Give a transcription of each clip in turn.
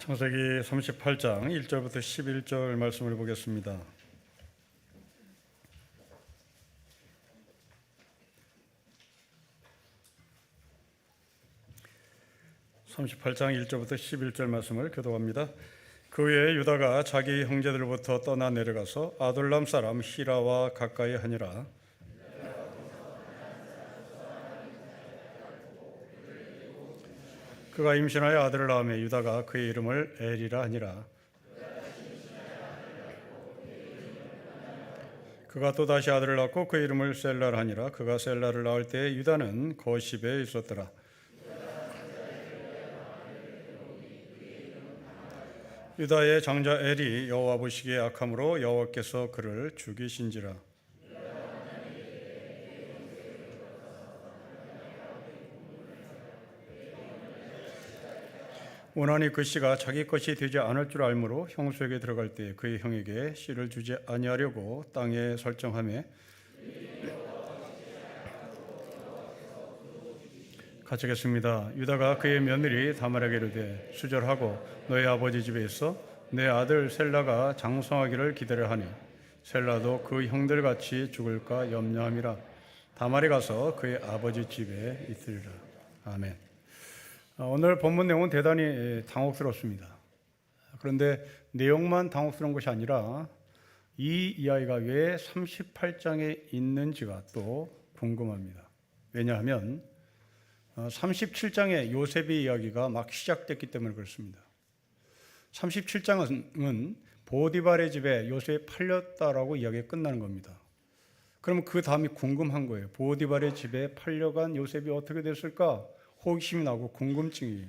창세기 38장 1절부터 11절 말씀을 보겠습니다. (38장) 1절부터 11절 말씀을 교독합니다. 그 후에 유다가 자기 형제들로부터 떠나 내려가서 아둘람 사람 히라와 가까이 하니라. 그가 임신하여 아들을 낳으며 유다가 그의 이름을 엘이라 하니라. 그가 또다시 아들을 낳고 그 이름을 셀라라 하니라. 그가 셀라를 낳을 때 유다는 거십에 있었더라. 유다의 장자 엘이 여호와 보시기에 악함으로 여호와께서 그를 죽이신지라. 오나니 그 씨가 자기 것이 되지 않을 줄 알므로 형수에게 들어갈 때 그의 형에게 씨를 주지 아니하려고 땅에 설정하며 같이 겠습니다. 유다가 그의 며느리 다말에게 이르되 수절하고 너의 아버지 집에 있어 내 아들 셀라가 장성하기를 기다려 하니 셀라도 그 형들같이 죽을까 염려함이라. 다말이 가서 그의 아버지 집에 있으리라. 아멘. 오늘 본문 내용은 대단히 당혹스럽습니다. 그런데 내용만 당혹스러운 것이 아니라 이 이야기가 왜 38장에 있는지가 또 궁금합니다. 왜냐하면 37장에 요셉의 이야기가 막 시작됐기 때문에 그렇습니다. 37장은 보디발의 집에 요셉이 팔렸다라고 이야기가 끝나는 겁니다. 그럼 그 다음이 궁금한 거예요. 보디발의 집에 팔려간 요셉이 어떻게 됐을까? 호기심이 나고 궁금증이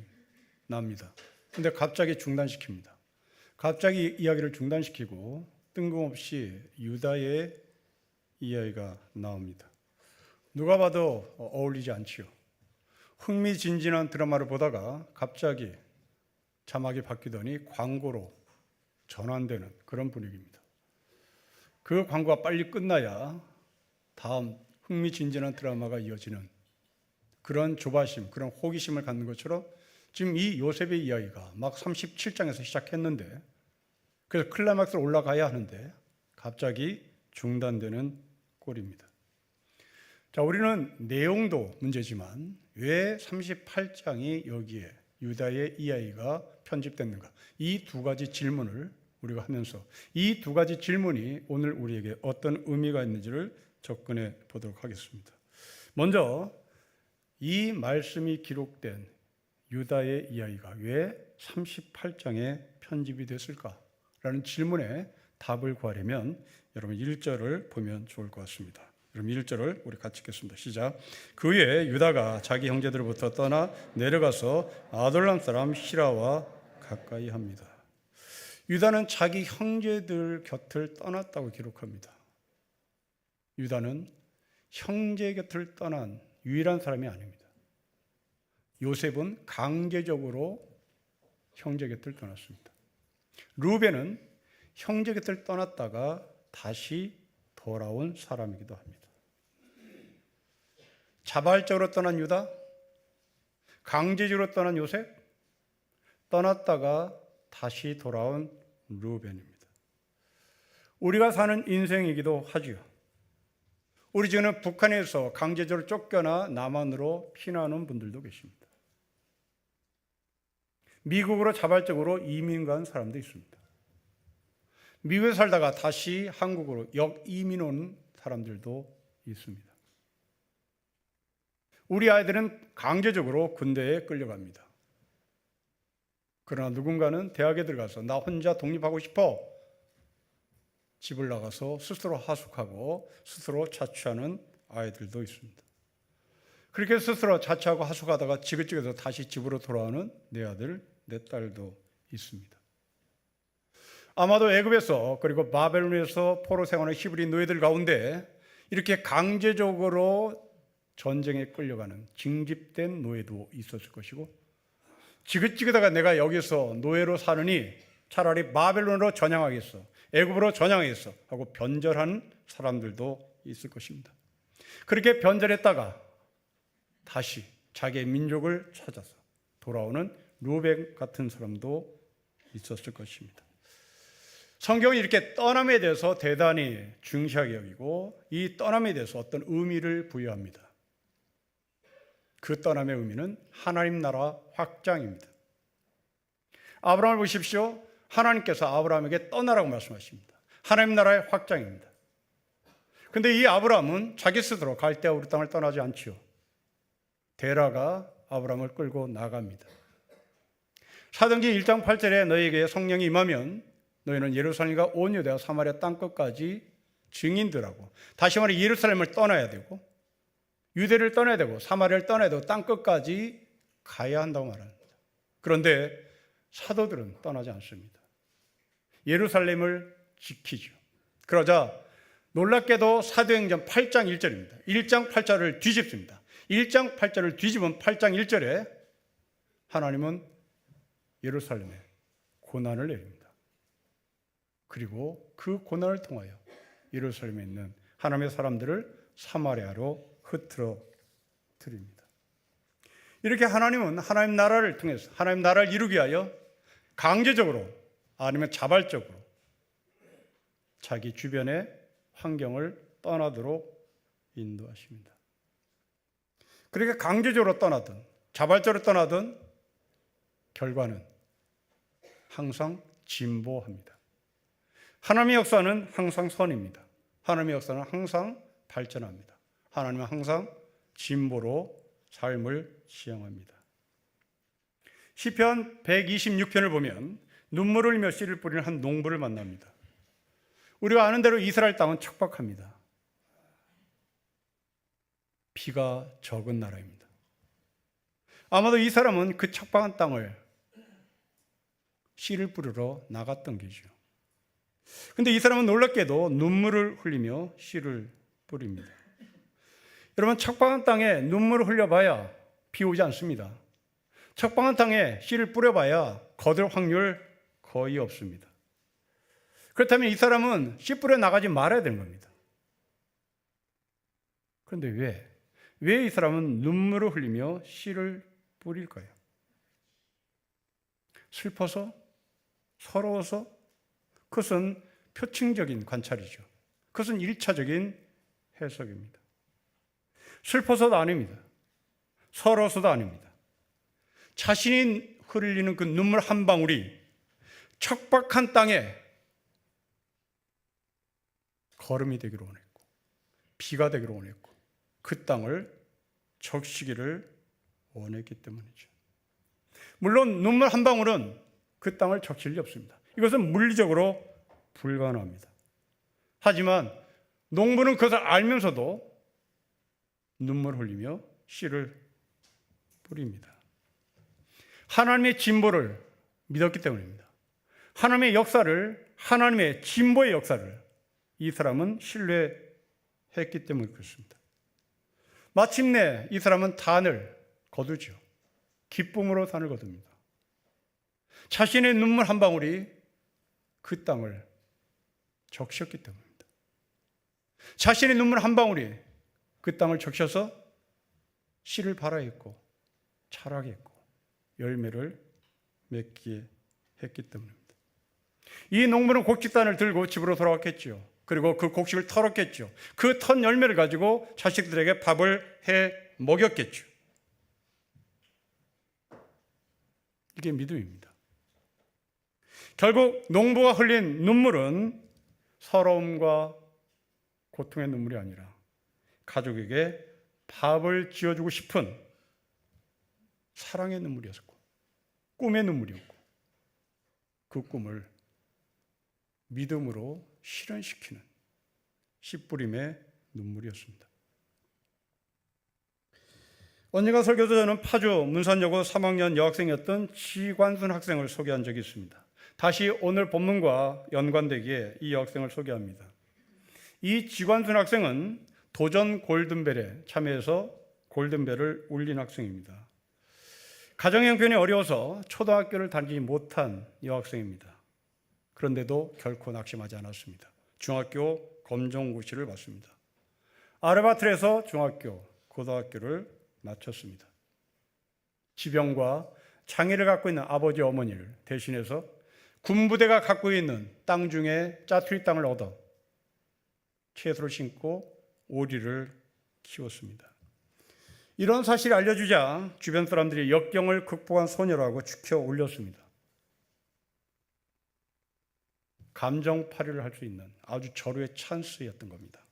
납니다. 그런데 갑자기 중단시킵니다. 갑자기 이야기를 중단시키고 뜬금없이 유다의 이야기가 나옵니다. 누가 봐도 어울리지 않지요. 흥미진진한 드라마를 보다가 갑자기 자막이 바뀌더니 광고로 전환되는 그런 분위기입니다. 그 광고가 빨리 끝나야 다음 흥미진진한 드라마가 이어지는 그런 조바심, 그런 호기심을 갖는 것처럼 지금 이 요셉의 이야기가 막 37장에서 시작했는데 그래서 클라이막스로 올라가야 하는데 갑자기 중단되는 꼴입니다. 자, 우리는 내용도 문제지만 왜 38장이 여기에 유다의 이야기가 편집됐는가? 이 두 가지 질문을 우리가 하면서 이 두 가지 질문이 오늘 우리에게 어떤 의미가 있는지를 접근해 보도록 하겠습니다. 먼저 이 말씀이 기록된 유다의 이야기가 왜 38장에 편집이 됐을까라는 질문에 답을 구하려면 여러분 1절을 보면 좋을 것 같습니다. 여러분 1절을 우리 같이 읽겠습니다. 시작. 그 후에 유다가 자기 형제들로부터 떠나 내려가서 아둘람 사람 히라와 가까이 합니다. 유다는 자기 형제들 곁을 떠났다고 기록합니다. 유다는 형제 곁을 떠난 유일한 사람이 아닙니다. 요셉은 강제적으로 형제 곁을 떠났습니다. 루벤은 형제 곁을 떠났다가 다시 돌아온 사람이기도 합니다. 자발적으로 떠난 유다, 강제적으로 떠난 요셉, 떠났다가 다시 돌아온 루벤입니다. 우리가 사는 인생이기도 하지요. 우리 지금 북한에서 강제적으로 쫓겨나 남한으로 피난하는 분들도 계십니다. 미국으로 자발적으로 이민 간 사람도 있습니다. 미국에 살다가 다시 한국으로 역이민 온 사람들도 있습니다. 우리 아이들은 강제적으로 군대에 끌려갑니다. 그러나 누군가는 대학에 들어가서 나 혼자 독립하고 싶어. 집을 나가서 스스로 하숙하고 스스로 자취하는 아이들도 있습니다. 그렇게 스스로 자취하고 하숙하다가 지긋지긋해서 다시 집으로 돌아오는 내 아들, 내 딸도 있습니다. 아마도 애굽에서 그리고 바벨론에서 포로 생활하는 히브리 노예들 가운데 이렇게 강제적으로 전쟁에 끌려가는 징집된 노예도 있었을 것이고 지긋지긋하다가 내가 여기서 노예로 사느니 차라리 바벨론으로 전향하겠어. 애굽으로 전향했어 하고 변절한 사람들도 있을 것입니다. 그렇게 변절했다가 다시 자기의 민족을 찾아서 돌아오는 루벤 같은 사람도 있었을 것입니다. 성경이 이렇게 떠남에 대해서 대단히 중시하게 여기고 이 떠남에 대해서 어떤 의미를 부여합니다. 그 떠남의 의미는 하나님 나라 확장입니다. 아브라함을 보십시오. 하나님께서 아브라함에게 떠나라고 말씀하십니다. 하나님 나라의 확장입니다. 그런데 이 아브라함은 자기 스스로 갈대아 우르 땅을 떠나지 않지요. 데라가 아브라함을 끌고 나갑니다. 사도행전 1장 8절에 너희에게 성령이 임하면 너희는 예루살렘과 온 유대와 사마리아 땅끝까지 증인들하고, 다시 말해 예루살렘을 떠나야 되고 유대를 떠나야 되고 사마리아를 떠나야 되고 땅끝까지 가야 한다고 말합니다. 그런데 사도들은 떠나지 않습니다. 예루살렘을 지키죠. 그러자 놀랍게도 사도행전 8장 1절입니다. 1장 8절을 뒤집습니다. 1장 8절을 뒤집은 8장 1절에 하나님은 예루살렘에 고난을 내립니다. 그리고 그 고난을 통하여 예루살렘에 있는 하나님의 사람들을 사마리아로 흩트러 드립니다. 이렇게 하나님은 하나님 나라를 통해서 하나님 나라를 이루기 위하여 강제적으로 아니면 자발적으로 자기 주변의 환경을 떠나도록 인도하십니다. 그렇게 강제적으로 떠나든 자발적으로 떠나든 결과는 항상 진보합니다. 하나님의 역사는 항상 선입니다. 하나님의 역사는 항상 발전합니다. 하나님은 항상 진보로 삶을 지향합니다. 시편 126편을 보면 눈물을 흘리며 씨를 뿌리는 한 농부를 만납니다. 우리가 아는 대로 이스라엘 땅은 척박합니다. 비가 적은 나라입니다. 아마도 이 사람은 그 척박한 땅을 씨를 뿌리러 나갔던 게죠. 그런데 이 사람은 놀랍게도 눈물을 흘리며 씨를 뿌립니다. 여러분, 척박한 땅에 눈물을 흘려봐야 비 오지 않습니다. 척박한 땅에 씨를 뿌려봐야 거둘 확률 거의 없습니다. 그렇다면 이 사람은 씨 뿌려 나가지 말아야 되는 겁니다. 그런데 왜 이 사람은 눈물을 흘리며 씨를 뿌릴까요? 슬퍼서? 서러워서? 그것은 표층적인 관찰이죠. 그것은 1차적인 해석입니다. 슬퍼서도 아닙니다. 서러워서도 아닙니다. 자신이 흘리는 그 눈물 한 방울이 척박한 땅에 걸음이 되기를 원했고 비가 되기를 원했고 그 땅을 적시기를 원했기 때문이죠. 물론 눈물 한 방울은 그 땅을 적실 리 없습니다. 이것은 물리적으로 불가능합니다. 하지만 농부는 그것을 알면서도 눈물을 흘리며 씨를 뿌립니다. 하나님의 진보를 믿었기 때문입니다. 하나님의 역사를, 하나님의 진보의 역사를 이 사람은 신뢰했기 때문에 그렇습니다. 마침내 이 사람은 단을 거두죠. 기쁨으로 단을 거둡니다. 자신의 눈물 한 방울이 그 땅을 적셨기 때문입니다. 자신의 눈물 한 방울이 그 땅을 적셔서 씨를 발화했고 자라게 했고 열매를 맺게 했기 때문입니다. 이 농부는 곡식단을 들고 집으로 돌아왔겠죠. 그리고 그 곡식을 털었겠죠. 그 턴 열매를 가지고 자식들에게 밥을 해 먹였겠죠. 이게 믿음입니다. 결국 농부가 흘린 눈물은 서러움과 고통의 눈물이 아니라 가족에게 밥을 지어주고 싶은 사랑의 눈물이었고 꿈의 눈물이었고 그 꿈을 믿음으로 실현시키는 씨뿌림의 눈물이었습니다. 언젠가 설교도 저는 파주 문산여고 3학년 여학생이었던 지관순 학생을 소개한 적이 있습니다. 다시 오늘 본문과 연관되기에 이 여학생을 소개합니다. 이 지관순 학생은 도전 골든벨에 참여해서 골든벨을 울린 학생입니다. 가정 형편이 어려워서 초등학교를 다니지 못한 여학생입니다. 그런데도 결코 낙심하지 않았습니다. 중학교 검정고시를 봤습니다. 아르바트에서 중학교, 고등학교를 마쳤습니다. 지병과 장애를 갖고 있는 아버지 어머니를 대신해서 군부대가 갖고 있는 땅 중에 짜투리 땅을 얻어 채소를 심고 오리를 키웠습니다. 이런 사실이 알려주자 주변 사람들이 역경을 극복한 소녀라고 추켜 올렸습니다. 감정팔이를 할 수 있는 아주 절호의 찬스였던 겁니다.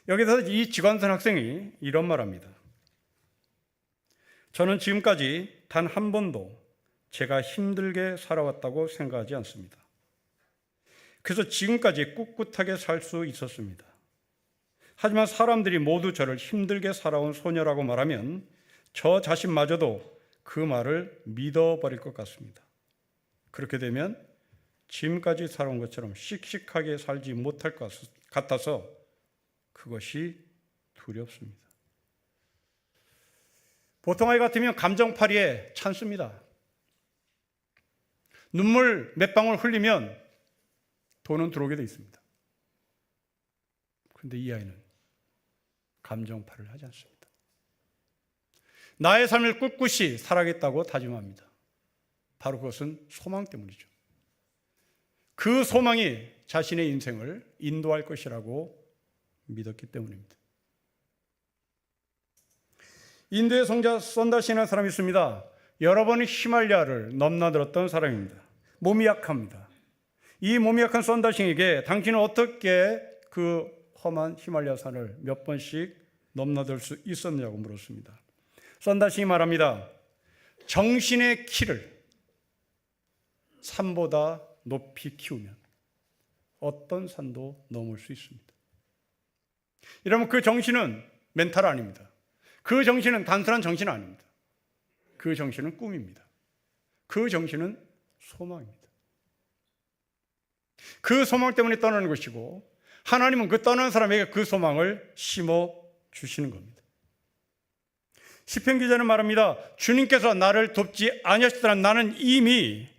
여기서 이 지관선 학생이 이런 말합니다. 저는 지금까지 단 한 번도 제가 힘들게 살아왔다고 생각하지 않습니다. 그래서 지금까지 꿋꿋하게 살 수 있었습니다. 하지만 사람들이 모두 저를 힘들게 살아온 소녀라고 말하면 저 자신마저도 그 말을 믿어버릴 것 같습니다. 그렇게 되면 지금까지 살아온 것처럼 씩씩하게 살지 못할 것 같아서 그것이 두렵습니다. 보통 아이 같으면 감정팔이에 찬스입니다. 눈물 몇 방울 흘리면 돈은 들어오게 돼 있습니다. 그런데 이 아이는 감정팔이를 하지 않습니다. 나의 삶을 꿋꿋이 살아가겠다고 다짐합니다. 바로 그것은 소망 때문이죠. 그 소망이 자신의 인생을 인도할 것이라고 믿었기 때문입니다. 인도의 성자 썬다시라는 사람이 있습니다. 여러 번 히말라야를 넘나들었던 사람입니다. 몸이 약합니다. 이 몸이 약한 썬다싱에게 당신은 어떻게 그 험한 히말라야 산을 몇 번씩 넘나들 수 있었냐고 물었습니다. 썬다싱이 말합니다. 정신의 키를 산보다 높이 키우면 어떤 산도 넘을 수 있습니다. 여러분, 그 정신은 멘탈 아닙니다. 그 정신은 단순한 정신 아닙니다. 그 정신은 꿈입니다. 그 정신은 소망입니다. 그 소망 때문에 떠나는 것이고 하나님은 그 떠나는 사람에게 그 소망을 심어 주시는 겁니다. 시편 기자는 말합니다. 주님께서 나를 돕지 아니하시더라면 나는 이미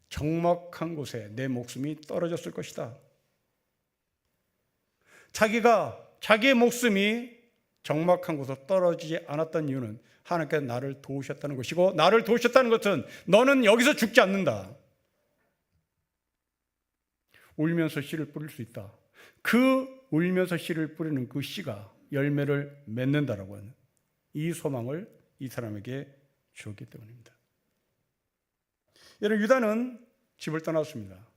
적막한 곳에 내 목숨이 떨어졌을 것이다. 자기의 목숨이 적막한 곳으로 떨어지지 않았던 이유는 하나님께서 나를 도우셨다는 것이고, 나를 도우셨다는 것은 너는 여기서 죽지 않는다. 울면서 씨를 뿌릴 수 있다. 그 울면서 씨를 뿌리는 그 씨가 열매를 맺는다라고 하는 이 소망을 이 사람에게 주었기 때문입니다. 여러분, 유다는 집을 떠났습니다.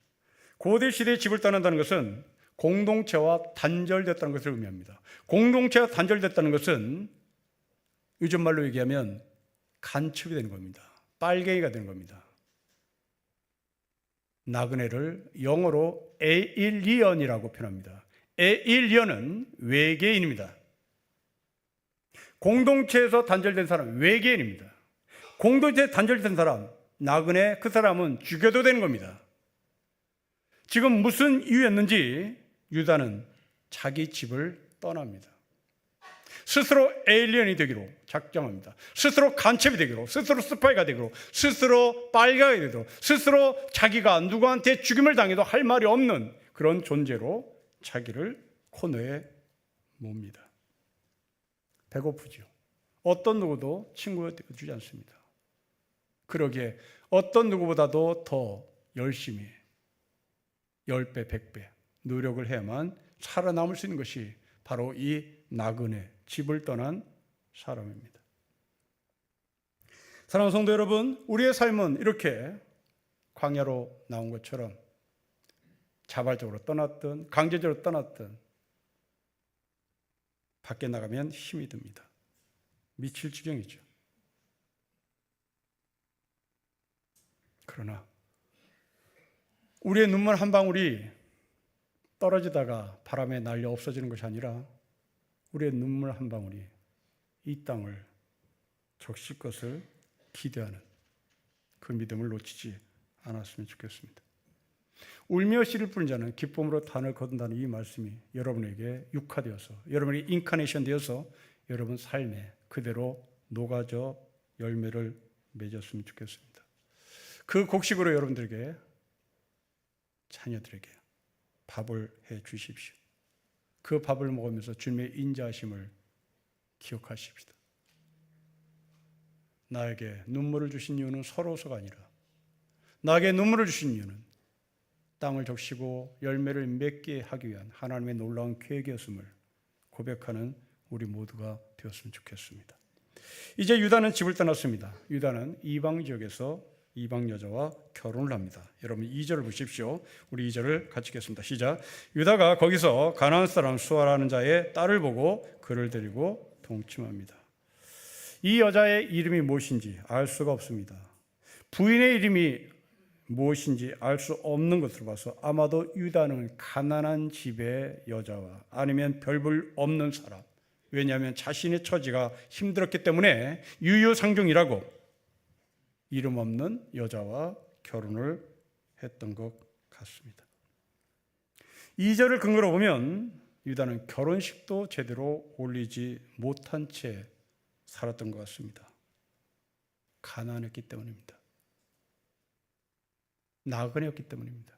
고대 시대에 집을 떠난다는 것은 공동체와 단절됐다는 것을 의미합니다. 공동체와 단절됐다는 것은 요즘 말로 얘기하면 간첩이 되는 겁니다. 빨갱이가 되는 겁니다. 나그네를 영어로 에일리언이라고 표현합니다. 에일리언은 외계인입니다. 공동체에서 단절된 사람, 외계인입니다. 공동체에 단절된 사람, 나그네, 그 사람은 죽여도 되는 겁니다. 지금 무슨 이유였는지 유다는 자기 집을 떠납니다. 스스로 에일리언이 되기로 작정합니다. 스스로 간첩이 되기로, 스스로 스파이가 되기로, 스스로 빨갱이가 되기로, 스스로 자기가 누구한테 죽임을 당해도 할 말이 없는 그런 존재로 자기를 코너에 뭅니다. 배고프죠. 어떤 누구도 친구가 되어주지 않습니다. 그러기에 어떤 누구보다도 더 열심히 10배, 100배 노력을 해야만 살아남을 수 있는 것이 바로 이 나그네, 집을 떠난 사람입니다. 사랑하는 성도 여러분, 우리의 삶은 이렇게 광야로 나온 것처럼 자발적으로 떠났든 강제적으로 떠났든 밖에 나가면 힘이 듭니다. 미칠 지경이죠. 그러나 우리의 눈물 한 방울이 떨어지다가 바람에 날려 없어지는 것이 아니라 우리의 눈물 한 방울이 이 땅을 적실 것을 기대하는 그 믿음을 놓치지 않았으면 좋겠습니다. 울며 씨를 뿌린 자는 기쁨으로 단을 거둔다는 이 말씀이 여러분에게 육화되어서, 여러분이 인카네이션 되어서 여러분 삶에 그대로 녹아져 열매를 맺었으면 좋겠습니다. 그 곡식으로 여러분들에게, 자녀들에게 밥을 해 주십시오. 그 밥을 먹으면서 주님의 인자하심을 기억하십시다. 나에게 눈물을 주신 이유는 서러워서가 아니라 나에게 눈물을 주신 이유는 땅을 적시고 열매를 맺게 하기 위한 하나님의 놀라운 계획이었음을 고백하는 우리 모두가 되었으면 좋겠습니다. 이제 유다는 집을 떠났습니다. 유다는 이방 지역에서 이방 여자와 결혼을 합니다. 여러분 2절을 보십시오. 우리 2절을 같이 읽겠습니다. 시작. 유다가 거기서 가나안 사람 수아라는 자의 딸을 보고 그를 데리고 동침합니다. 이 여자의 이름이 무엇인지 알 수가 없습니다. 부인의 이름이 무엇인지 알 수 없는 것으로 봐서 아마도 유다는 가난한 집의 여자와 아니면 별볼 없는 사람, 왜냐하면 자신의 처지가 힘들었기 때문에 유유상종이라고 이름 없는 여자와 결혼을 했던 것 같습니다. 2절을 근거로 보면 유다는 결혼식도 제대로 올리지 못한 채 살았던 것 같습니다. 가난했기 때문입니다. 나그네였기 때문입니다.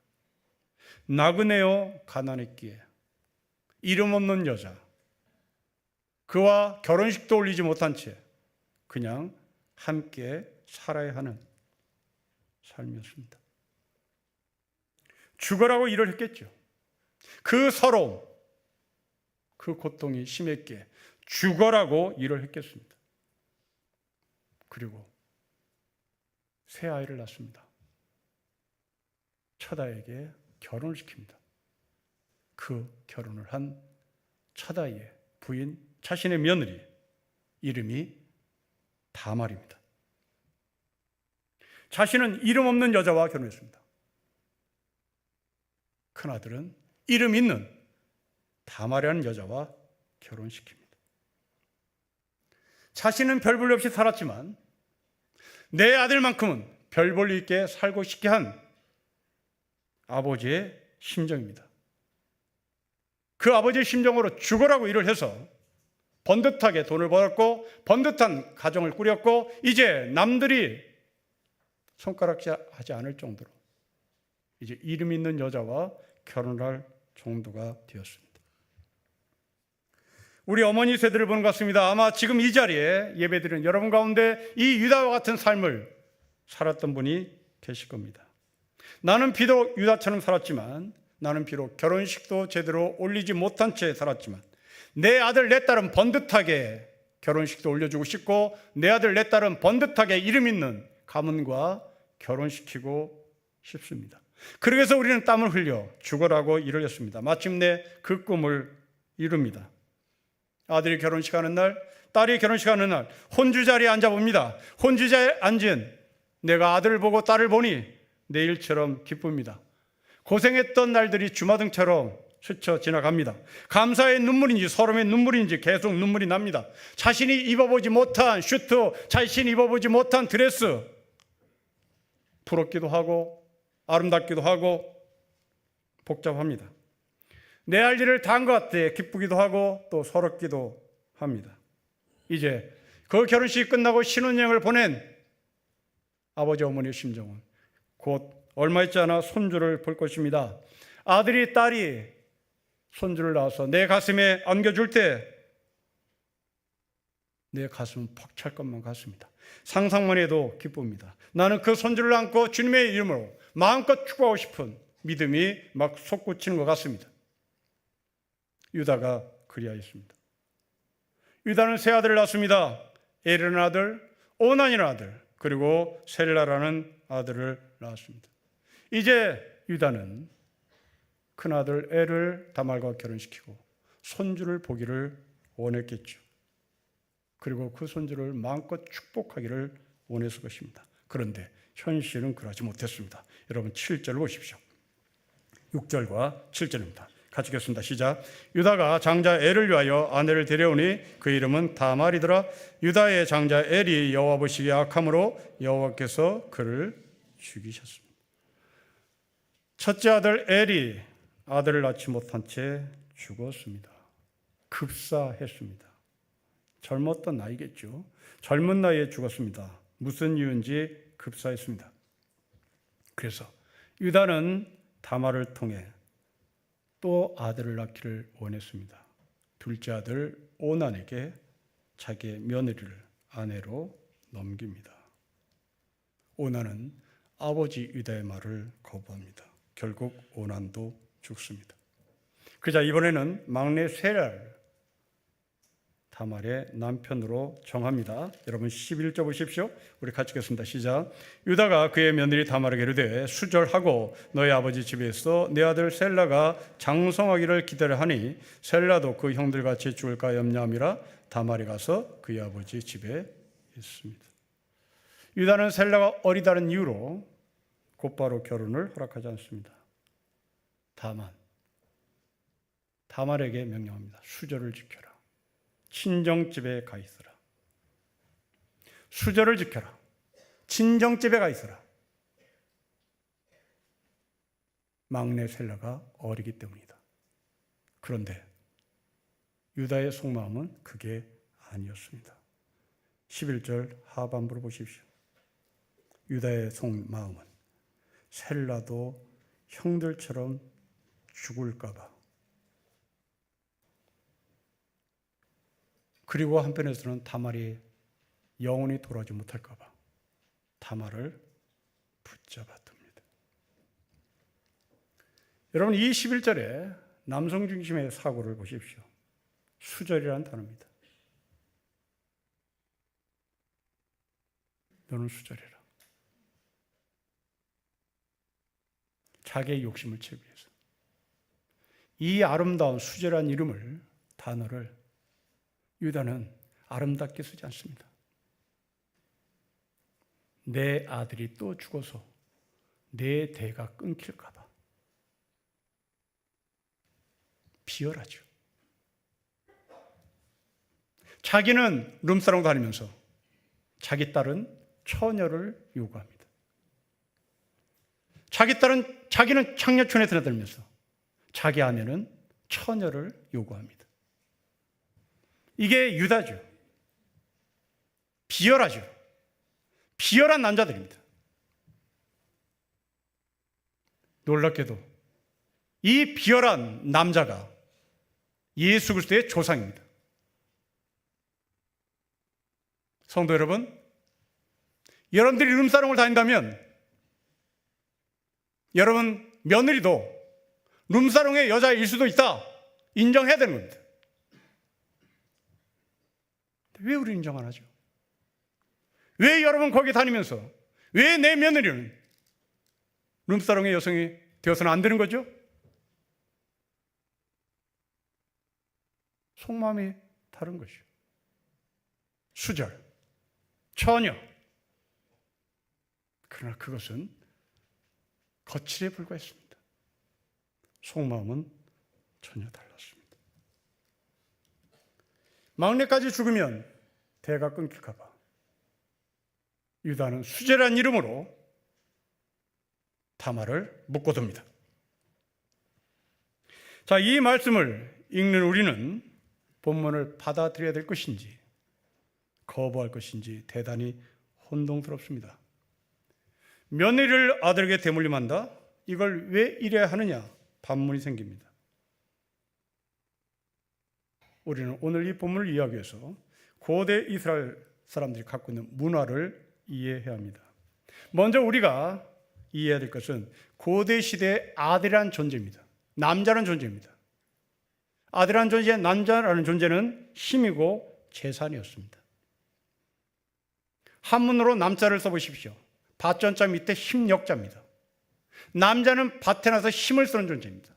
나그네요 가난했기에 이름 없는 여자, 그와 결혼식도 올리지 못한 채 그냥 함께 살아야 하는 삶이었습니다. 죽으라고 일을 했겠죠. 그 서러움, 그 고통이 심했기에 죽어라고 일을 했겠습니다. 그리고 새 아이를 낳습니다. 첫 아이에게 결혼을 시킵니다. 그 결혼을 한 첫 아이의 부인, 자신의 며느리 이름이 다말입니다. 자신은 이름 없는 여자와 결혼했습니다. 큰아들은 이름 있는 다말이라는 여자와 결혼시킵니다. 자신은 별 볼 일 없이 살았지만 내 아들만큼은 별 볼 일 있게 살고 싶게 한 아버지의 심정입니다. 그 아버지의 심정으로 죽으라고 일을 해서 번듯하게 돈을 벌었고 번듯한 가정을 꾸렸고 이제 남들이 손가락질하지 않을 정도로 이제 이름 있는 여자와 결혼할 정도가 되었습니다. 우리 어머니 세대를 보는 것 같습니다. 아마 지금 이 자리에 예배드리는 여러분 가운데 이 유다와 같은 삶을 살았던 분이 계실 겁니다. 나는 비록 유다처럼 살았지만, 나는 비록 결혼식도 제대로 올리지 못한 채 살았지만 내 아들 내 딸은 번듯하게 결혼식도 올려주고 싶고 내 아들 내 딸은 번듯하게 이름 있는 가문과 결혼시키고 싶습니다. 그래서 우리는 땀을 흘려 죽으라고 일을 했습니다. 마침내 그 꿈을 이룹니다. 아들이 결혼식하는 날, 딸이 결혼식하는 날 혼주 자리에 앉아봅니다. 혼주 자리에 앉은 내가 아들을 보고 딸을 보니 내일처럼 기쁩니다. 고생했던 날들이 주마등처럼 스쳐 지나갑니다. 감사의 눈물인지 서름의 눈물인지 계속 눈물이 납니다. 자신이 입어보지 못한 슈트, 자신이 입어보지 못한 드레스, 부럽기도 하고 아름답기도 하고 복잡합니다. 내 할 일을 다 한 것 같아 기쁘기도 하고 또 서럽기도 합니다. 이제 그 결혼식이 끝나고 신혼여행을 보낸 아버지 어머니의 심정은 곧 얼마 있지 않아 손주를 볼 것입니다. 아들이 딸이 손주를 낳아서 내 가슴에 안겨줄 때 내 가슴은 벅찰 것만 같습니다. 상상만 해도 기쁩니다. 나는 그 손주를 안고 주님의 이름으로 마음껏 축복하고 싶은 믿음이 막 솟구치는 것 같습니다. 유다가 그리하였습니다. 유다는 세 아들을 낳습니다. 에르라는 아들, 오난이라는 아들, 그리고 셀라라는 아들을 낳았습니다. 이제 유다는 큰아들 엘을 다말과 결혼시키고 손주를 보기를 원했겠죠. 그리고 그 손주를 마음껏 축복하기를 원했을 것입니다. 그런데 현실은 그러지 못했습니다. 여러분 7절을 보십시오. 6절과 7절입니다. 같이 읽겠습니다. 시작. 유다가 장자 엘을 위하여 아내를 데려오니 그 이름은 다말이더라. 유다의 장자 엘이 여호와 보시기에 악함으로 여호와께서 그를 죽이셨습니다. 첫째 아들 엘이 아들을 낳지 못한 채 죽었습니다. 급사했습니다. 젊었던 나이겠죠. 젊은 나이에 죽었습니다. 무슨 이유인지 급사했습니다. 그래서 유다는 다말을 통해 또 아들을 낳기를 원했습니다. 둘째 아들 오난에게 자기의 며느리를 아내로 넘깁니다. 오난은 아버지 유다의 말을 거부합니다. 결국 오난도 죽습니다. 그자 이번에는 막내 세라를 다말의 남편으로 정합니다. 여러분 11절 보십시오. 우리 같이 읽겠습니다. 시작. 유다가 그의 며느리 다말에게 이르되 수절하고 너희 아버지 집에 있어 내 아들 셀라가 장성하기를 기다려 하니 셀라도 그 형들같이 죽을까 염려함이라 다말이 가서 그의 아버지 집에 있습니다. 유다는 셀라가 어리다는 이유로 곧바로 결혼을 허락하지 않습니다. 다말에게 명령합니다. 수절을 지켜라. 친정집에 가 있어라. 수절을 지켜라. 친정집에 가 있어라. 막내 셀라가 어리기 때문이다. 그런데 유다의 속마음은 그게 아니었습니다. 11절 하반부를 보십시오. 유다의 속마음은 셀라도 형들처럼 죽을까 봐, 그리고 한편에서는 다말이 영원히 돌아오지 못할까 봐 다말을 붙잡아둡니다. 여러분, 이 11절에 남성 중심의 사고를 보십시오. 수절이라는 단어입니다. 너는 수절해라. 자기의 욕심을 채우기 위해서. 이 아름다운 수절한 단어를 유다는 아름답게 쓰지 않습니다. 내 아들이 또 죽어서 내 대가 끊길까 봐 비열하죠. 자기는 룸사롱 다니면서 자기 딸은 처녀를 요구합니다. 자기는 창녀촌에 드나들면서 자기 아내는 처녀를 요구합니다. 이게 유다죠. 비열하죠. 비열한 남자들입니다. 놀랍게도 이 비열한 남자가 예수 그리스도의 조상입니다. 성도 여러분, 여러분들이 룸사롱을 다닌다면 여러분 며느리도 룸사롱의 여자일 수도 있다 인정해야 되는 겁니다. 왜 우리 인정 안 하죠? 왜 여러분 거기 다니면서 왜 내 며느리는 룸사롱의 여성이 되어서는 안 되는 거죠? 속마음이 다른 것이요. 수절, 처녀. 그러나 그것은 거칠에 불과했습니다. 속마음은 전혀 달랐습니다. 막내까지 죽으면 대가 끊길까 봐 유다는 수절한 이름으로 다말을 묶어둡니다. 자, 이 말씀을 읽는 우리는 본문을 받아들여야 될 것인지 거부할 것인지 대단히 혼동스럽습니다. 며느리를 아들에게 대물림한다? 이걸 왜 이래야 하느냐? 반문이 생깁니다. 우리는 오늘 이 본문을 이해하기 위해서 고대 이스라엘 사람들이 갖고 있는 문화를 이해해야 합니다. 먼저 우리가 이해해야 될 것은 고대 시대의 아들이라는 존재입니다. 남자라는 존재입니다. 아들이라는 존재, 남자라는 존재는 힘이고 재산이었습니다. 한문으로 남자를 써보십시오. 밭전자 밑에 힘역자입니다. 남자는 밭에 나서 힘을 쓰는 존재입니다.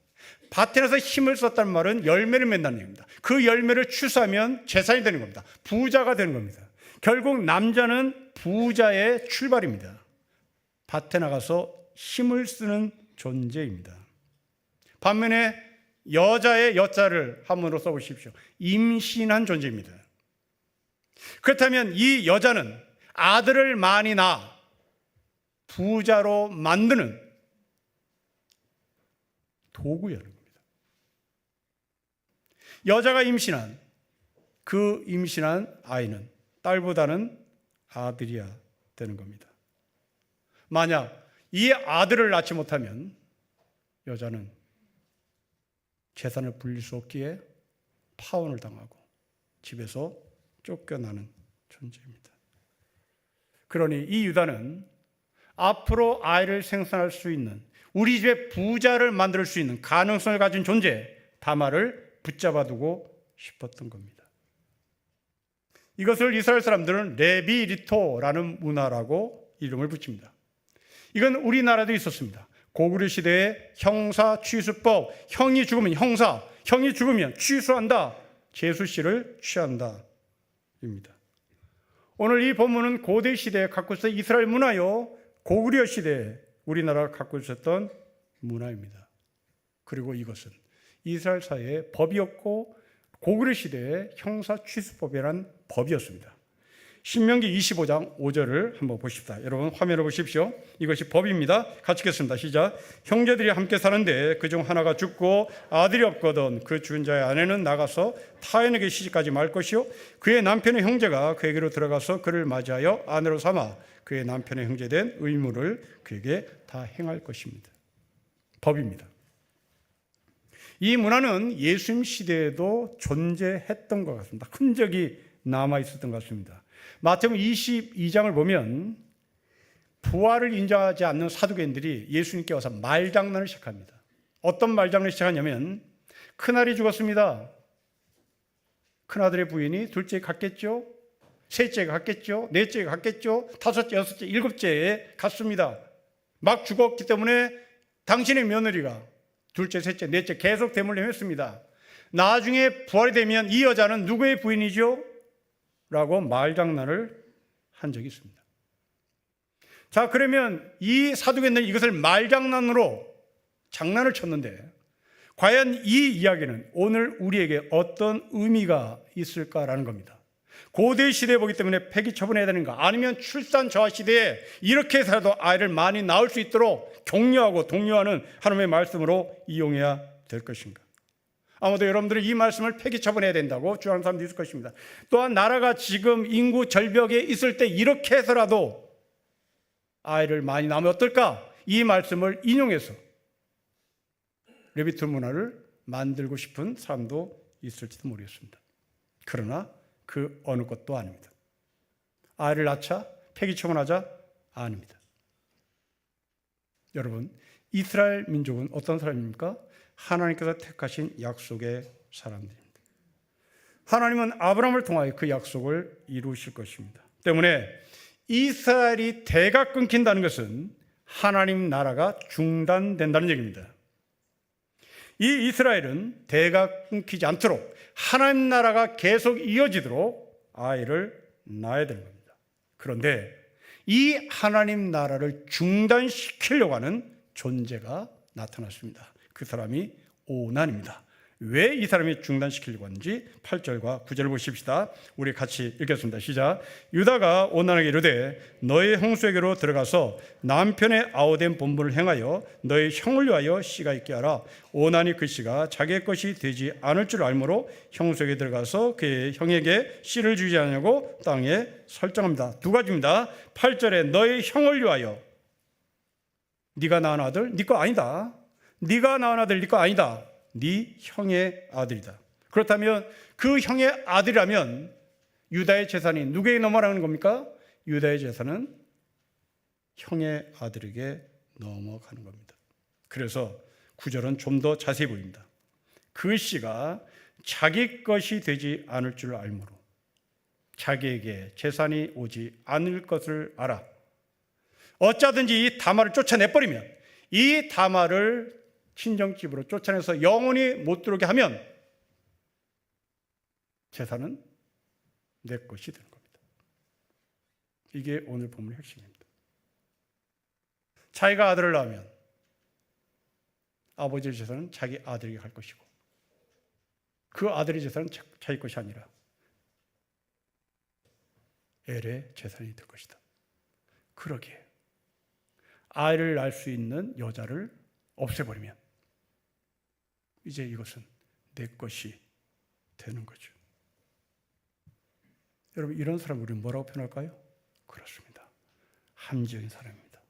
밭에 나서 힘을 썼다는 말은 열매를 맺는 얘기입니다. 그 열매를 추수하면 재산이 되는 겁니다. 부자가 되는 겁니다. 결국 남자는 부자의 출발입니다. 밭에 나가서 힘을 쓰는 존재입니다. 반면에 여자의 여자를 한문으로 써보십시오. 임신한 존재입니다. 그렇다면 이 여자는 아들을 많이 낳아 부자로 만드는 도구였는 겁니다. 여자가 임신한 그 임신한 아이는 딸보다는 아들이야 되는 겁니다. 만약 이 아들을 낳지 못하면 여자는 재산을 불릴 수 없기에 파혼을 당하고 집에서 쫓겨나는 존재입니다. 그러니 이 유다는 앞으로 아이를 생산할 수 있는, 우리 집에 부자를 만들 수 있는 가능성을 가진 존재 다말을 붙잡아두고 싶었던 겁니다. 이것을 이스라엘 사람들은 레비리토라는 문화라고 이름을 붙입니다. 이건 우리나라도 있었습니다. 고구려 시대의 형사 취수법, 형이 죽으면 형사, 형이 죽으면 취수한다, 제수씨를 취한다 입니다. 오늘 이 본문은 고대 시대에 갖고 있었던 이스라엘 문화요, 고구려 시대에 우리나라가 갖고 있었던 문화입니다. 그리고 이것은 이스라엘 사회의 법이었고 고구려 시대의 형사 취수법이라는 법이었습니다. 신명기 25장 5절을 한번 보십시다. 여러분 화면을 보십시오. 이것이 법입니다. 같이 읽겠습니다. 시작. 형제들이 함께 사는데 그중 하나가 죽고 아들이 없거든 그 죽은 자의 아내는 나가서 타인에게 시집가지 말 것이요 그의 남편의 형제가 그에게로 들어가서 그를 맞이하여 아내로 삼아 그의 남편의 형제된 의무를 그에게 다 행할 것입니다. 법입니다. 이 문화는 예수님 시대에도 존재했던 것 같습니다. 흔적이 남아 있었던 것 같습니다. 마태복음 22장을 보면 부활을 인정하지 않는 사두개인들이 예수님께 와서 말장난을 시작합니다. 어떤 말장난을 시작하냐면 큰아들이 죽었습니다. 큰아들의 부인이 둘째에 갔겠죠? 셋째에 갔겠죠? 넷째에 갔겠죠? 다섯째, 여섯째, 일곱째에 갔습니다. 막 죽었기 때문에 당신의 며느리가 둘째, 셋째, 넷째 계속 대물림 했습니다. 나중에 부활이 되면 이 여자는 누구의 부인이죠? 라고 말장난을 한 적이 있습니다. 자, 그러면 이 사두개인들은 이것을 말장난으로 장난을 쳤는데 과연 이 이야기는 오늘 우리에게 어떤 의미가 있을까라는 겁니다. 고대 시대에 보기 때문에 폐기 처분해야 되는가, 아니면 출산 저하 시대에 이렇게 해서라도 아이를 많이 낳을 수 있도록 격려하고 독려하는 하나님의 말씀으로 이용해야 될 것인가. 아무도 여러분들이 이 말씀을 폐기 처분해야 된다고 주장하는 사람도 있을 것입니다. 또한 나라가 지금 인구 절벽에 있을 때 이렇게 해서라도 아이를 많이 낳으면 어떨까? 이 말씀을 인용해서 레비트 문화를 만들고 싶은 사람도 있을지도 모르겠습니다. 그러나 그 어느 것도 아닙니다. 아이를 낳자? 폐기 처분하자? 아닙니다. 여러분, 이스라엘 민족은 어떤 사람입니까? 하나님께서 택하신 약속의 사람들입니다. 하나님은 아브라함을 통하여 그 약속을 이루실 것입니다. 때문에 이스라엘이 대가 끊긴다는 것은 하나님 나라가 중단된다는 얘기입니다. 이 이스라엘은 대가 끊기지 않도록 하나님 나라가 계속 이어지도록 아이를 낳아야 되는 겁니다. 그런데 이 하나님 나라를 중단시키려고 하는 존재가 나타났습니다. 그 사람이 오난입니다. 왜 이 사람이 중단시키려고 하는지 8절과 9절을 보십시다. 우리 같이 읽겠습니다. 시작. 유다가 오난에게 이르되 너의 형수에게로 들어가서 남편의 아우된 본분을 행하여 너의 형을 위하여 씨가 있게 하라. 오난이 그 씨가 자기의 것이 되지 않을 줄 알므로 형수에게 들어가서 그의 형에게 씨를 주지 않냐고 땅에 설정합니다. 두 가지입니다. 8절에 너의 형을 위하여, 네가 낳은 아들 네 거 아니다. 네가 낳은 아들 네 거 아니다. 네 형의 아들이다. 그렇다면 그 형의 아들이라면 유다의 재산이 누구에게 넘어가는 겁니까? 유다의 재산은 형의 아들에게 넘어가는 겁니다. 그래서 9절은 좀 더 자세히 보입니다. 그 씨가 자기 것이 되지 않을 줄 알므로 자기에게 재산이 오지 않을 것을 알아. 어쩌든지 이 다말을 쫓아내버리면, 이 다말을 친정집으로 쫓아내서 영원히 못 들어오게 하면 재산은 내 것이 되는 겁니다. 이게 오늘 본문의 핵심입니다. 자기가 아들을 낳으면 아버지의 재산은 자기 아들에게 갈 것이고 그 아들의 재산은 자기 것이 아니라 엘의 재산이 될 것이다. 그러기에 아이를 낳을 수 있는 여자를 없애버리면 이제 이것은 내 것이 되는 거죠. 여러분, 이런 사람 우리는 뭐라고 표현할까요? 그렇습니다. 합리적인 사람입니다.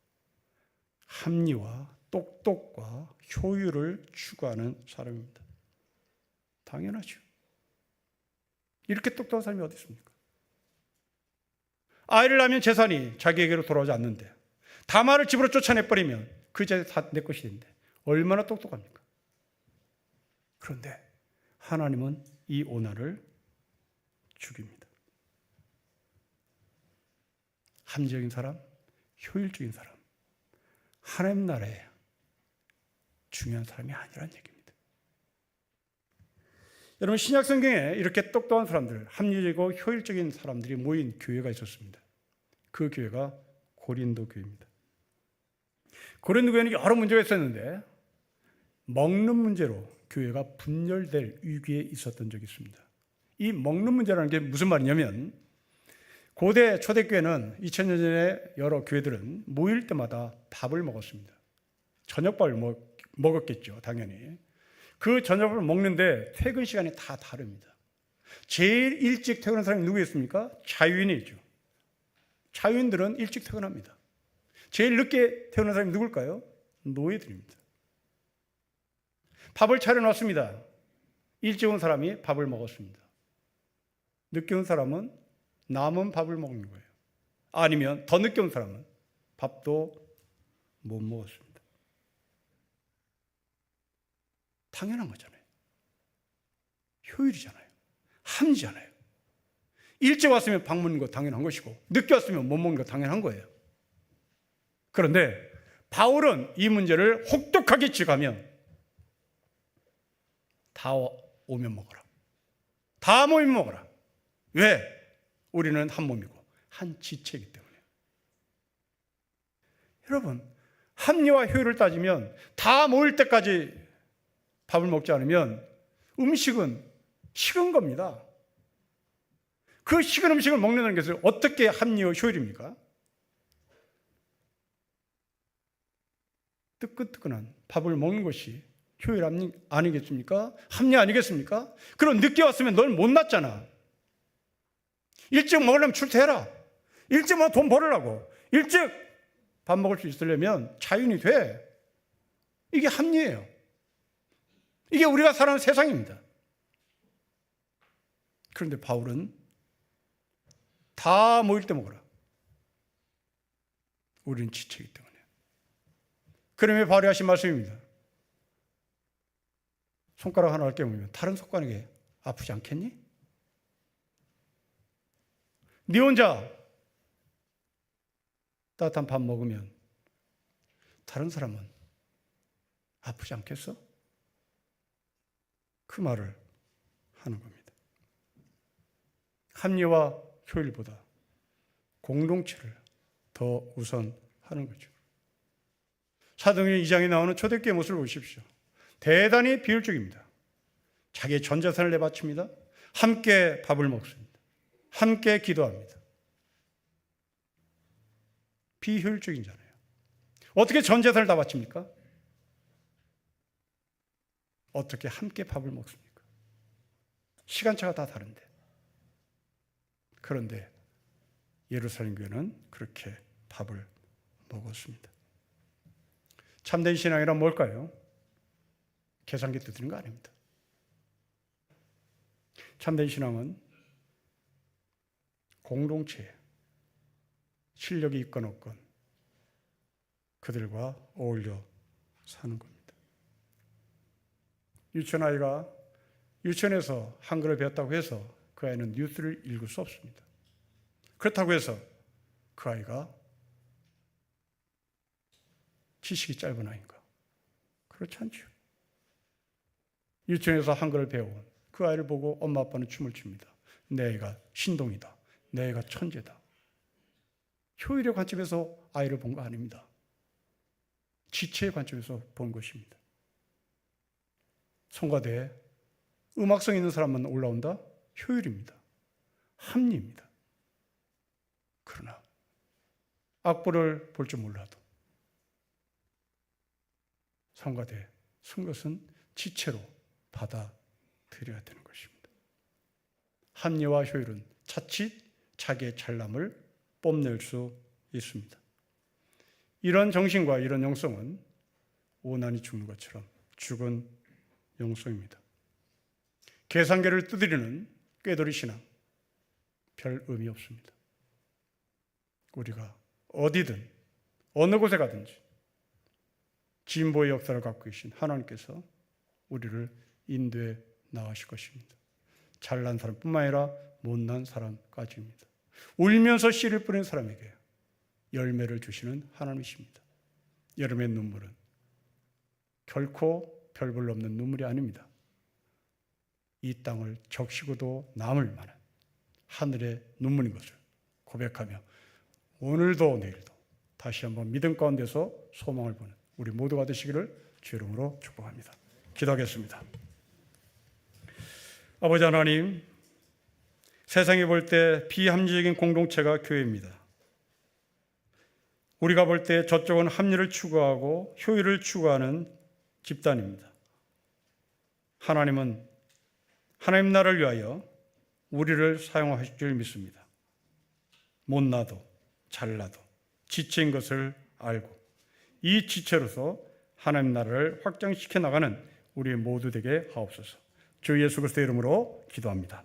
합리와 똑똑과 효율을 추구하는 사람입니다. 당연하죠. 이렇게 똑똑한 사람이 어디 있습니까? 아이를 낳으면 재산이 자기에게로 돌아오지 않는데 다말을 집으로 쫓아내버리면 그 자리 다 내 것이 된대. 얼마나 똑똑합니까? 그런데 하나님은 이 오나를 죽입니다. 합리적인 사람, 효율적인 사람, 하나님 나라에 중요한 사람이 아니란 얘기입니다. 여러분, 신약 성경에 이렇게 똑똑한 사람들, 합리적이고 효율적인 사람들이 모인 교회가 있었습니다. 그 교회가 고린도 교회입니다. 고린도 교회는 여러 문제가 있었는데 먹는 문제로 교회가 분열될 위기에 있었던 적이 있습니다. 이 먹는 문제라는 게 무슨 말이냐면, 고대 초대교회는 2000년 전에 여러 교회들은 모일 때마다 밥을 먹었습니다. 저녁밥을 먹었겠죠, 당연히. 그 저녁을 먹는데 퇴근 시간이 다 다릅니다. 제일 일찍 퇴근한 사람이 누구였습니까? 자유인이죠. 자유인들은 일찍 퇴근합니다. 제일 늦게 퇴근한 사람이 누굴까요? 노예들입니다. 밥을 차려놨습니다. 일찍 온 사람이 밥을 먹었습니다. 늦게 온 사람은 남은 밥을 먹는 거예요. 아니면 더 늦게 온 사람은 밥도 못 먹었습니다. 당연한 거잖아요. 효율이잖아요. 합리잖아요. 일찍 왔으면 밥 먹는 거 당연한 것이고, 늦게 왔으면 못 먹는 거 당연한 거예요. 그런데 바울은 이 문제를 혹독하게 지적하면, 다 오면 먹어라. 다 모이면 먹어라. 왜? 우리는 한 몸이고 한 지체이기 때문에. 여러분, 합리와 효율을 따지면 다 모일 때까지 밥을 먹지 않으면 음식은 식은 겁니다. 그 식은 음식을 먹는다는 것은 어떻게 합리와 효율입니까? 뜨끈뜨끈한 밥을 먹는 것이 효율 아니겠습니까? 합리 아니겠습니까? 그럼 늦게 왔으면 넌 못났잖아. 일찍 먹으려면 출퇴해라. 일찍 먹으면 돈 벌으라고. 일찍 밥 먹을 수 있으려면 자유인이 돼. 이게 합리예요. 이게 우리가 살아가는 세상입니다. 그런데 바울은 다 모일 때 먹어라. 우리는 지체이기 때문에. 그러면 바울이 하신 말씀입니다. 손가락 하나를 깨물면 다른 손가락이 아프지 않겠니? 네 혼자 따뜻한 밥 먹으면 다른 사람은 아프지 않겠어? 그 말을 하는 겁니다. 합리와 효율보다 공동체를 더 우선하는 거죠. 사도행전 2장에 나오는 초대교회 모습을 보십시오. 대단히 비효율적입니다. 자기의 전 재산을 내바칩니다. 함께 밥을 먹습니다. 함께 기도합니다. 비효율적이잖아요. 어떻게 전 재산을 다 바칩니까? 어떻게 함께 밥을 먹습니까? 시간차가 다 다른데. 그런데 예루살렘 교회는 그렇게 밥을 먹었습니다. 참된 신앙이란 뭘까요? 계산기 두드리는 거 아닙니다. 참된 신앙은 공동체에 실력이 있건 없건 그들과 어울려 사는 겁니다. 유치원 아이가 유치원에서 한글을 배웠다고 해서 그 아이는 뉴스를 읽을 수 없습니다. 그렇다고 해서 그 아이가 지식이 짧은 아이인가? 그렇지 않죠. 유치원에서 한글을 배워온 그 아이를 보고 엄마 아빠는 춤을 춥니다. 내 애가 신동이다. 내 애가 천재다. 효율의 관점에서 아이를 본 거 아닙니다. 지체의 관점에서 본 것입니다. 성가대에 음악성 있는 사람만 올라온다? 효율입니다. 합리입니다. 그러나 악보를 볼 줄 몰라도 성가대에 쓴 것은 지체로 받아들여야 되는 것입니다. 합리와 효율은 자칫 자기의 잘남을 뽐낼 수 있습니다. 이런 정신과 이런 영성은 오난이 죽는 것처럼 죽은 영성입니다. 계산계를 두드리는 꾀돌이 신앙, 별 의미 없습니다. 우리가 어디든 어느 곳에 가든지 진보의 역사를 갖고 계신 하나님께서 우리를 인도해 나가실 것입니다. 잘난 사람뿐만 아니라 못난 사람까지입니다. 울면서 씨를 뿌리는 사람에게 열매를 주시는 하나님이십니다. 여러분의 눈물은 결코 별 볼 없는 눈물이 아닙니다. 이 땅을 적시고도 남을 만한 하늘의 눈물인 것을 고백하며 오늘도 내일도 다시 한번 믿음 가운데서 소망을 보는 우리 모두가 되시기를 주의 이름으로 축복합니다. 기도하겠습니다. 아버지 하나님, 세상에 볼 때 비합리적인 공동체가 교회입니다. 우리가 볼 때 저쪽은 합리를 추구하고 효율을 추구하는 집단입니다. 하나님은 하나님 나라를 위하여 우리를 사용하실 줄 믿습니다. 못나도 잘나도 지체인 것을 알고 이 지체로서 하나님 나라를 확장시켜 나가는 우리 모두 되게 하옵소서. 주 예수 그리스도의 이름으로 기도합니다.